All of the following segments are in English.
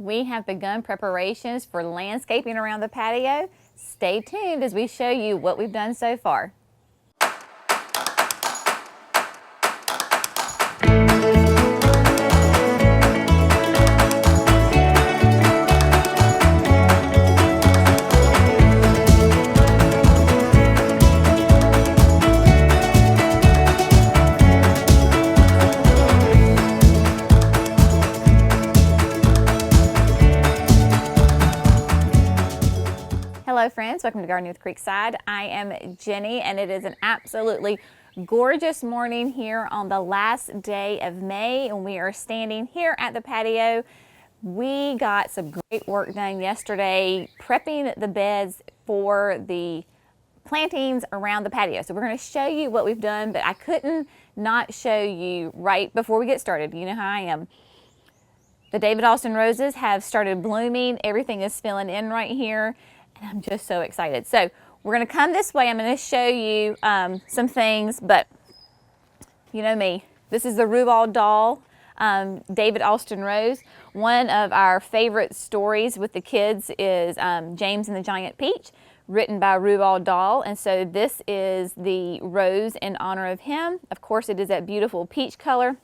We have begun preparations for landscaping around the patio. Stay tuned as we show you what we've done so far. Hello friends, welcome to Gardening with Creekside. I am Jenny and it is an absolutely gorgeous morning here on the last day of May, and we are standing here at the patio. We got some great work done yesterday prepping the beds for the plantings around the patio. So we're going to show you what we've done, but I couldn't not show you right before we get started. You know how I am. The David Austin roses have started blooming. Everything is filling in right here. I'm just so excited. So we're going to come this way. I'm going to show you some things, but you know me. This is the Rhubarb doll, David Austin rose. One of our favorite stories with the kids is James and the Giant Peach, written by Rhubarb doll. And so this is the rose in honor of him. Of course, it is that beautiful peach color.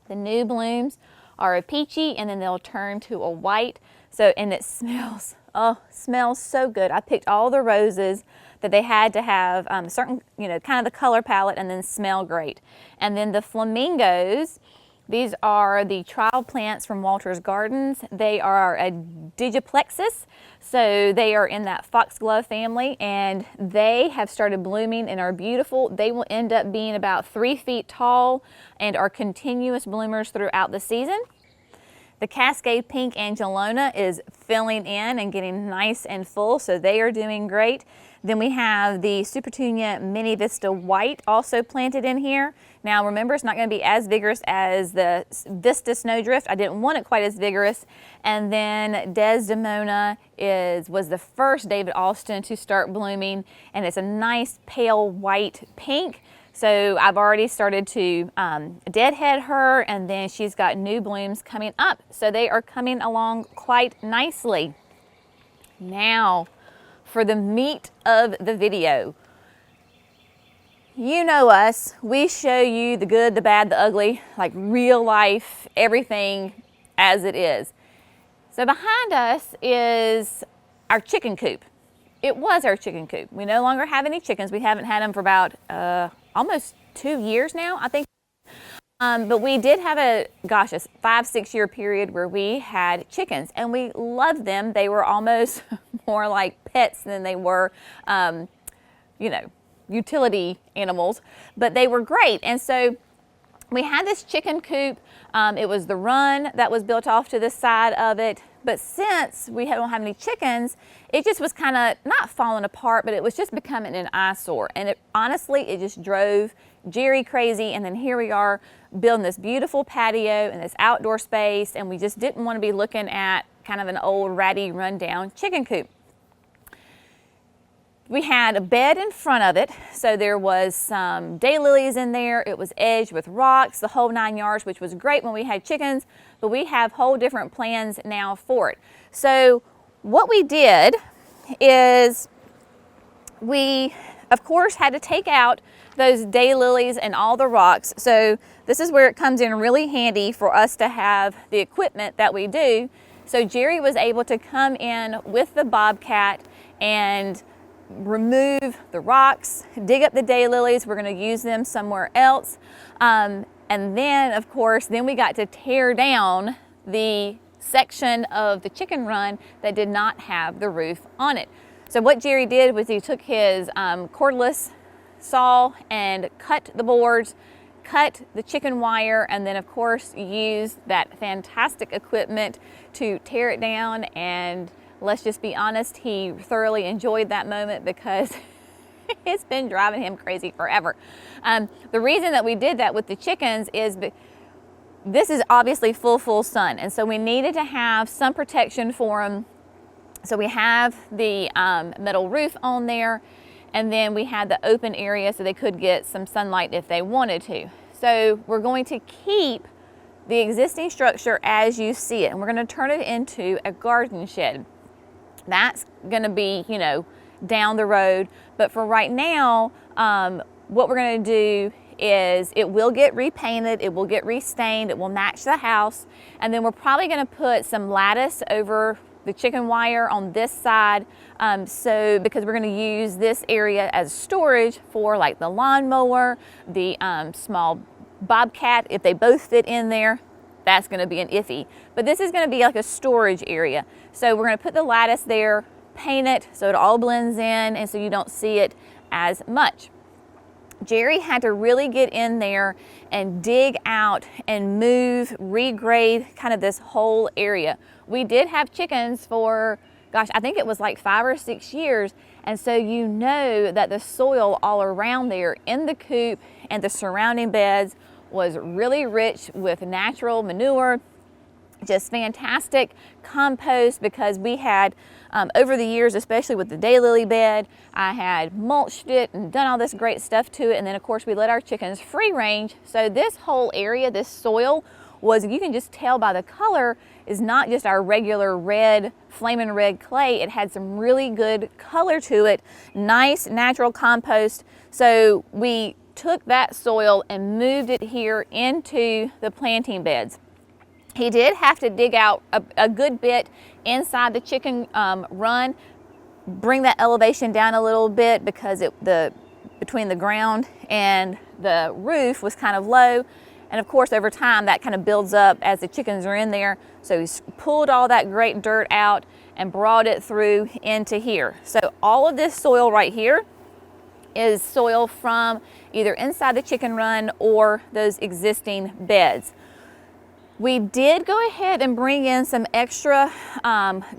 The new blooms are a peachy, and then they'll turn to a white. So, and it smells. Oh, smells so good. I picked all the roses that they had to have certain, kind of the color palette and then smell great. And then the flamingos, these are the trial plants from Walter's Gardens. They are a digiplexus, so they are in that foxglove family, and they have started blooming and are beautiful. They will end up being about 3 feet tall and are continuous bloomers throughout the season. The Cascade Pink Angelona is filling in and getting nice and full, so they are doing great. Then we have the Supertunia Mini Vista White also planted in here. Now remember, it's not going to be as vigorous as the Vista Snowdrift. I didn't want it quite as vigorous. And then Desdemona was the first David Austin to start blooming, and it's a nice pale white pink. So I've already started to deadhead her, and then she's got new blooms coming up. So they are coming along quite nicely. Now, for the meat of the video. You know us, we show you the good, the bad, the ugly, like real life, everything as it is. So behind us is our chicken coop. It was our chicken coop. We no longer have any chickens. We haven't had them for about almost 2 years now, I think. But we did have a 5-6 year period where we had chickens, and we loved them. They were almost more like pets than they were, utility animals, but they were great. And so we had this chicken coop. It was the run that was built off to the side of it. But since we don't have any chickens, it just was kind of not falling apart, but it was just becoming an eyesore. And honestly, it just drove Jerry crazy. And then here we are building this beautiful patio and this outdoor space, and we just didn't want to be looking at kind of an old ratty rundown chicken coop. We had a bed in front of it, so there was some daylilies in there. It was edged with rocks, the whole 9 yards, which was great when we had chickens, but we have whole different plans now for it. So what we did is we, of course, had to take out those daylilies and all the rocks. So this is where it comes in really handy for us to have the equipment that we do. So Jerry was able to come in with the bobcat and remove the rocks, dig up the daylilies. We're going to use them somewhere else. And then, of course, then we got to tear down the section of the chicken run that did not have the roof on it. So what Jerry did was he took his cordless saw and cut the boards, cut the chicken wire, and then of course used that fantastic equipment to tear it down. And let's just be honest, he thoroughly enjoyed that moment because it's been driving him crazy forever. The reason that we did that with the chickens is this is obviously full sun, and so we needed to have some protection for them. So we have the metal roof on there, and then we had the open area so they could get some sunlight if they wanted to. So we're going to keep the existing structure as you see it, and we're going to turn it into a garden shed. That's going to be, you know, down the road. But for right now, what we're going to do is it will get repainted, it will get restained, it will match the house, and then we're probably going to put some lattice over the chicken wire on this side, because we're going to use this area as storage for like the lawnmower, the small bobcat. If they both fit in there, that's going to be an iffy, but this is going to be like a storage area. So we're going to put the lattice there, paint it so it all blends in and so you don't see it as much. Jerry had to really get in there and dig out and move, regrade kind of this whole area. We did have chickens for, gosh, I think it was like 5 or 6 years. And so you know that the soil all around there in the coop and the surrounding beds was really rich with natural manure, just fantastic compost, because we had over the years, especially with the Daylily Bed, I had mulched it and done all this great stuff to it, and then of course we let our chickens free range. So this whole area, this soil was, you can just tell by the color, is not just our regular red, flaming red clay. It had some really good color to it, nice natural compost. So we took that soil and moved it here into the planting beds. He did have to dig out a good bit inside the chicken run, bring that elevation down a little bit because between the ground and the roof was kind of low. And of course, over time, that kind of builds up as the chickens are in there. So he's pulled all that great dirt out and brought it through into here. So all of this soil right here is soil from either inside the chicken run or those existing beds. We did go ahead and bring in some extra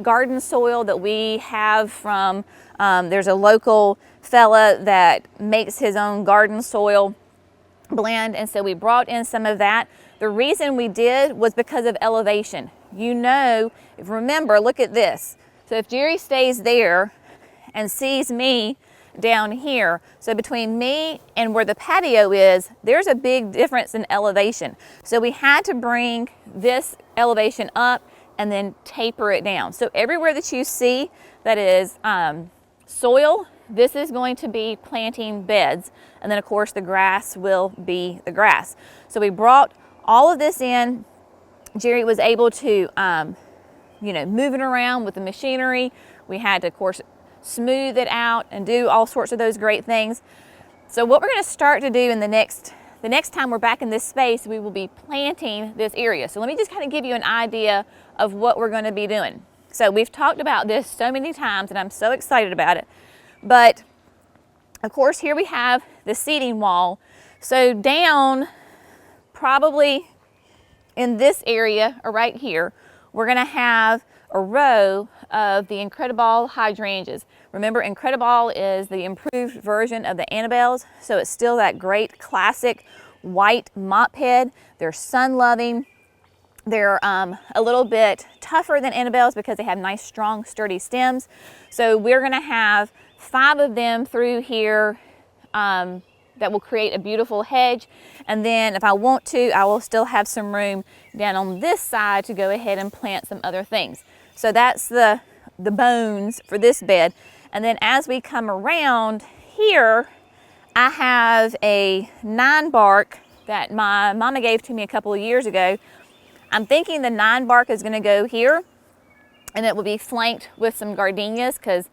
garden soil that we have from, there's a local fella that makes his own garden soil blend, and so we brought in some of that. The reason we did was because of elevation. You know, remember, look at this. So if Jerry stays there and sees me down here, so between me and where the patio is, there's a big difference in elevation. So we had to bring this elevation up and then taper it down. So everywhere that you see that is soil, this is going to be planting beds. And then of course the grass will be the grass. So we brought all of this in. Jerry was able to, move it around with the machinery. We had to, of course, smooth it out and do all sorts of those great things. So what we're going to start to do in the next time we're back in this space, we will be planting this area. So let me just kind of give you an idea of what we're going to be doing. So we've talked about this so many times and I'm so excited about it. But of course, here we have the seating wall. So down probably in this area or right here, we're going to have a row of the Incredible hydrangeas. Remember, Incredible is the improved version of the Annabelles, so it's still that great classic white mop head. They're sun-loving. They're a little bit tougher than Annabelles because they have nice, strong, sturdy stems. So we're going to have 5 of them through here that will create a beautiful hedge. And then if I want to, I will still have some room down on this side to go ahead and plant some other things. So that's the bones for this bed. And then as we come around here, I have a 9-bark that my mama gave to me a couple of years ago. I'm thinking the 9-bark is gonna go here and it will be flanked with some gardenias because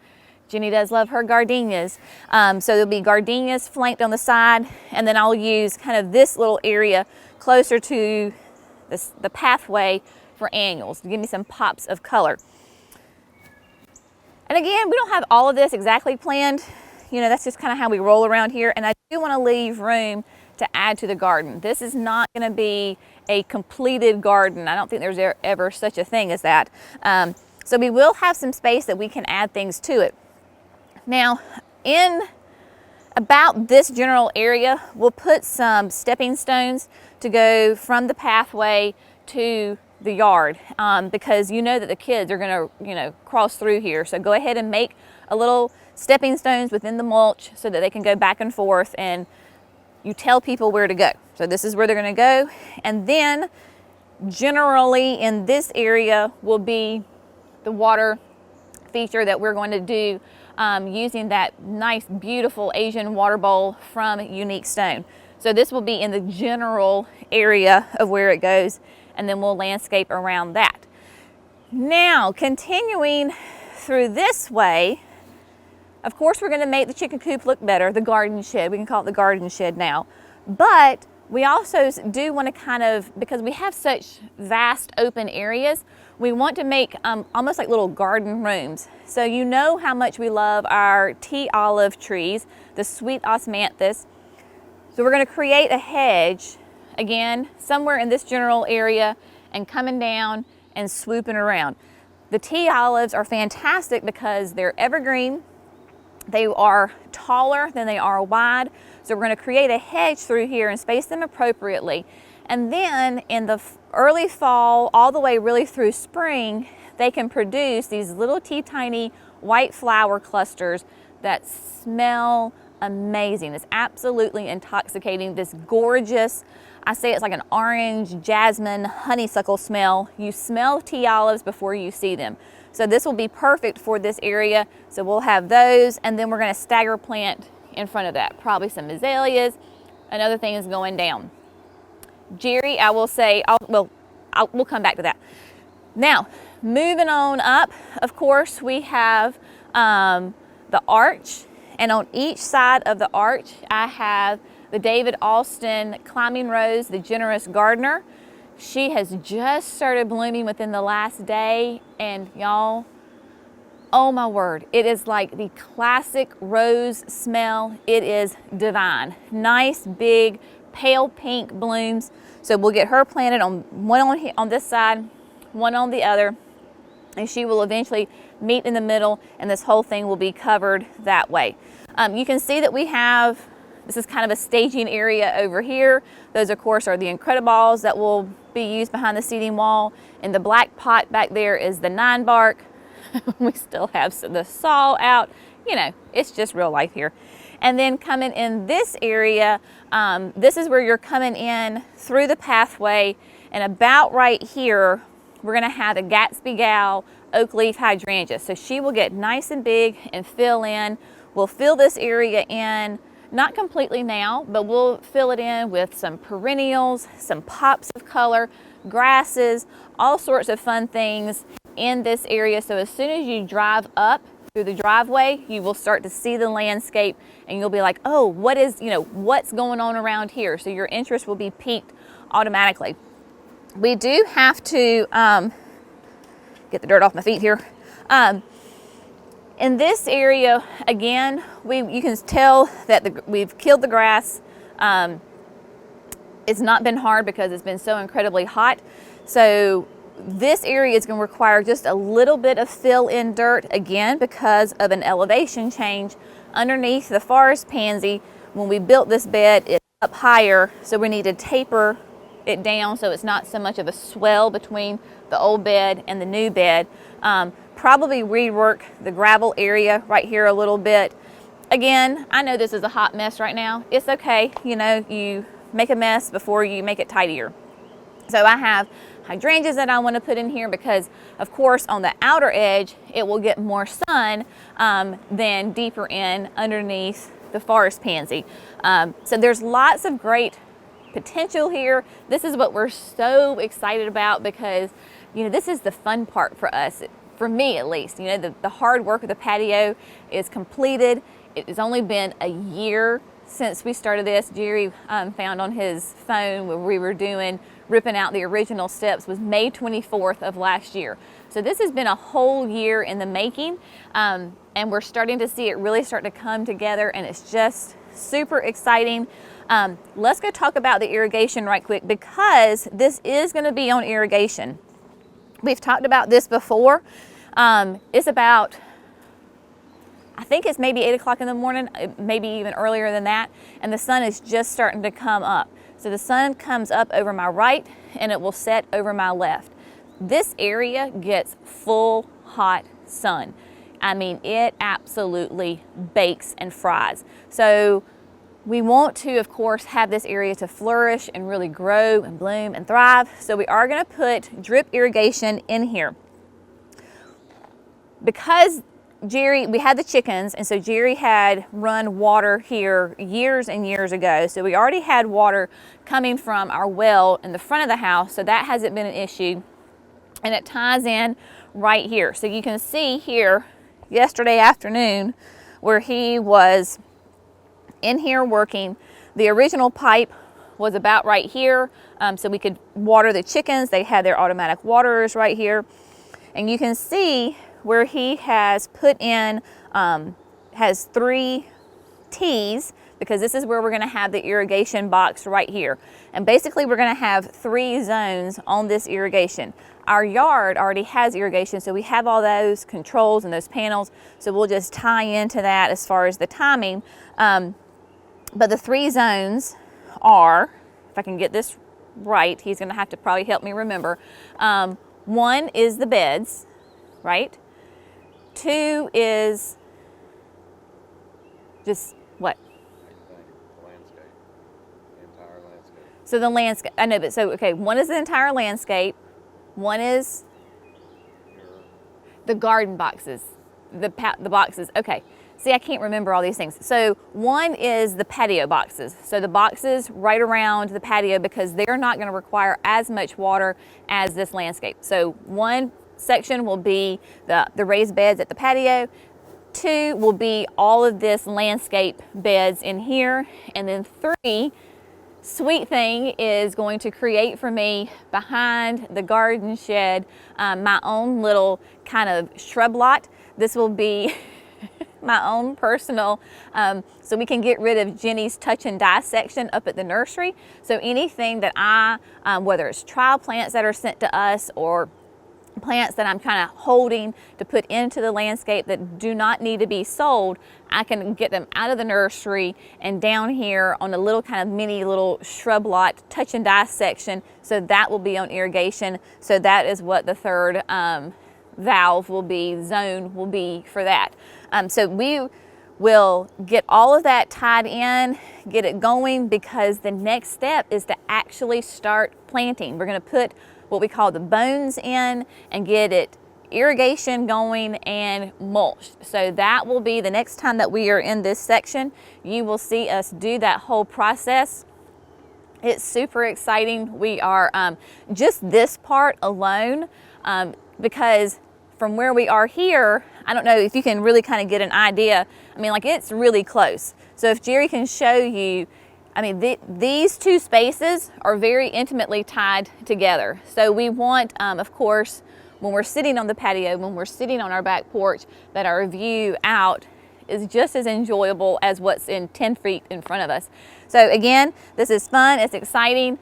Jenny does love her gardenias. So there'll be gardenias flanked on the side, and then I'll use kind of this little area closer to the pathway for annuals to give me some pops of color. And again, we don't have all of this exactly planned. You know, that's just kind of how we roll around here. And I do want to leave room to add to the garden. This is not going to be a completed garden. I don't think there's ever such a thing as that. So we will have some space that we can add things to it. Now, in about this general area, we'll put some stepping stones to go from the pathway to the yard, because you know that the kids are going to, cross through here. So go ahead and make a little stepping stones within the mulch so that they can go back and forth, and you tell people where to go. So this is where they're going to go. And then generally in this area will be the water feature that we're going to do using that nice, beautiful Asian water bowl from Unique Stone. So this will be in the general area of where it goes, and then we'll landscape around that. Now, continuing through this way, of course, we're going to make the chicken coop look better, the garden shed. We can call it the garden shed now. But we also do want to kind of, because we have such vast open areas, we want to make almost like little garden rooms. So you know how much we love our tea olive trees, the sweet osmanthus. So we're going to create a hedge, again, somewhere in this general area, and coming down and swooping around. The tea olives are fantastic because they're evergreen. They are taller than they are wide. So we're going to create a hedge through here and space them appropriately. And then in the early fall, all the way really through spring, they can produce these little tiny white flower clusters that smell amazing. It's absolutely intoxicating. This gorgeous, I say it's like an orange, jasmine, honeysuckle smell. You smell tea olives before you see them. So this will be perfect for this area. So we'll have those, and then we're going to stagger plant in front of that. Probably some azaleas. Another thing is going down. Jerry, I will say, we'll come back to that. Now, moving on up, of course, we have the arch. And on each side of the arch, I have the David Alston Climbing Rose, the Generous Gardener. She has just started blooming within the last day, and y'all, oh my word, it is like the classic rose smell. It is divine. Nice, big, pale pink blooms. So we'll get her planted on one on this side, one on the other, and she will eventually meet in the middle, and this whole thing will be covered that way. You can see that we have, this is kind of a staging area over here. Those, of course, are the Incredibles that will be used behind the seating wall. And the black pot back there is the 9 bark. We still have the saw out. You know, it's just real life here. And then coming in this area, this is where you're coming in through the pathway. And about right here, we're going to have a Gatsby Gal oak leaf hydrangea. So she will get nice and big and fill in. We'll fill this area in, not completely now, but we'll fill it in with some perennials, some pops of color, grasses, all sorts of fun things in this area. So as soon as you drive up through the driveway, you will start to see the landscape, and you'll be like, oh, what is, what's going on around here? So your interest will be piqued automatically. We do have to get the dirt off my feet here. In this area, again, you can tell that we've killed the grass. It's not been hard because it's been so incredibly hot. So this area is going to require just a little bit of fill-in dirt, again, because of an elevation change underneath the forest pansy. When we built this bed, it's up higher, so we need to taper it down so it's not so much of a swell between the old bed and the new bed. Probably rework the gravel area right here a little bit. Again, I know this is a hot mess right now. It's okay, you make a mess before you make it tidier. So I have hydrangeas that I want to put in here because, of course, on the outer edge, it will get more sun than deeper in underneath the forest pansy. So there's lots of great potential here. This is what we're so excited about because, this is the fun part for us. For me, at least, the hard work of the patio is completed. It has only been a year since we started this. Jerry found on his phone where we were ripping out the original steps was May 24th of last year. So this has been a whole year in the making, and we're starting to see it really start to come together, and it's just super exciting. Let's go talk about the irrigation right quick because this is going to be on irrigation. We've talked about this before. It's about, I think it's maybe 8 o'clock in the morning, maybe even earlier than that, and the sun is just starting to come up. So the sun comes up over my right and it will set over my left. This area gets full hot sun. I mean, it absolutely bakes and fries. So We want to, of course, have this area to flourish and really grow and bloom and thrive. So we are going to put drip irrigation in here. Because Jerry, we had the chickens, and so Jerry had run water here years and years ago. So we already had water coming from our well in the front of the house, so that hasn't been an issue. And it ties in right here. So you can see here yesterday afternoon where he was in here working. The original pipe was about right here, so we could water the chickens. They had their automatic waterers right here. And you can see where he has put in, has 3 T's, because this is where we're going to have the irrigation box right here. And basically we're going to have 3 zones on this irrigation. Our yard already has irrigation, so we have all those controls and those panels, so we'll just tie into that as far as the timing. But the 3 zones are, if I can get this right, he's going to have to probably help me remember. 1 is the beds, right? 2 is just what? The landscape, the entire landscape. So the landscape, I know, but so, okay, 1 is the entire landscape, 1 is the garden boxes, the boxes, okay. See, I can't remember all these things. So 1 is the patio boxes. So the boxes right around the patio, because they're not going to require as much water as this landscape. So 1 section will be the raised beds at the patio. 2 will be all of this landscape beds in here. And then 3, sweet thing, is going to create for me behind the garden shed my own little kind of shrub lot. This will be my own personal, so we can get rid of Jenny's touch and die section up at the nursery. So anything that whether it's trial plants that are sent to us or plants that I'm kind of holding to put into the landscape that do not need to be sold, I can get them out of the nursery and down here on a little kind of mini little shrub lot touch and die section. So that will be on irrigation. So that is what the 3rd valve will be, zone will be for that. So we will get all of that tied in, get it going, because the next step is to actually start planting. We're going to put what we call the bones in and get it irrigation going and mulched. So that will be the next time that we are in this section. You will see us do that whole process. It's super exciting. We are just this part alone, because from where we are here, I don't know if you can really kind of get an idea. I mean, like, it's really close. So if Jerry can show you, I mean, these 2 spaces are very intimately tied together. So we want, of course, when we're sitting on the patio, when we're sitting on our back porch, that our view out is just as enjoyable as what's in 10 feet in front of us. So again, this is fun, it's exciting.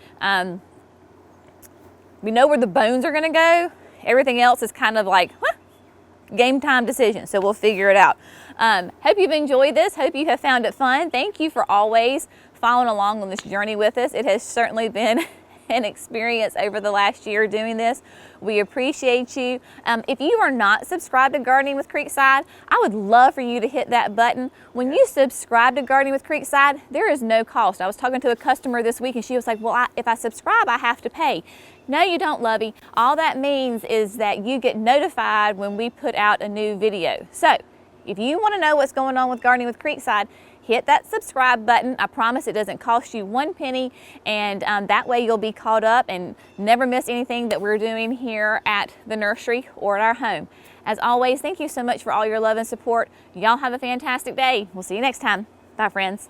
We know where the bones are gonna go. Everything else is kind of like, game time decision, so we'll figure it out. Hope you've enjoyed this. Hope you have found it fun. Thank you for always following along on this journey with us. It has certainly been an experience over the last year doing this. We appreciate you. If you are not subscribed to Gardening with Creekside, I would love for you to hit that button. When you subscribe to Gardening with Creekside, there is no cost. I was talking to a customer this week and she was like, well, if I subscribe, I have to pay. No, you don't, lovey. All that means is that you get notified when we put out a new video. So if you want to know what's going on with Gardening with Creekside, hit that subscribe button. I promise it doesn't cost you 1 penny, and that way you'll be caught up and never miss anything that we're doing here at the nursery or at our home. As always, thank you so much for all your love and support. Y'all have a fantastic day. We'll see you next time. Bye, friends.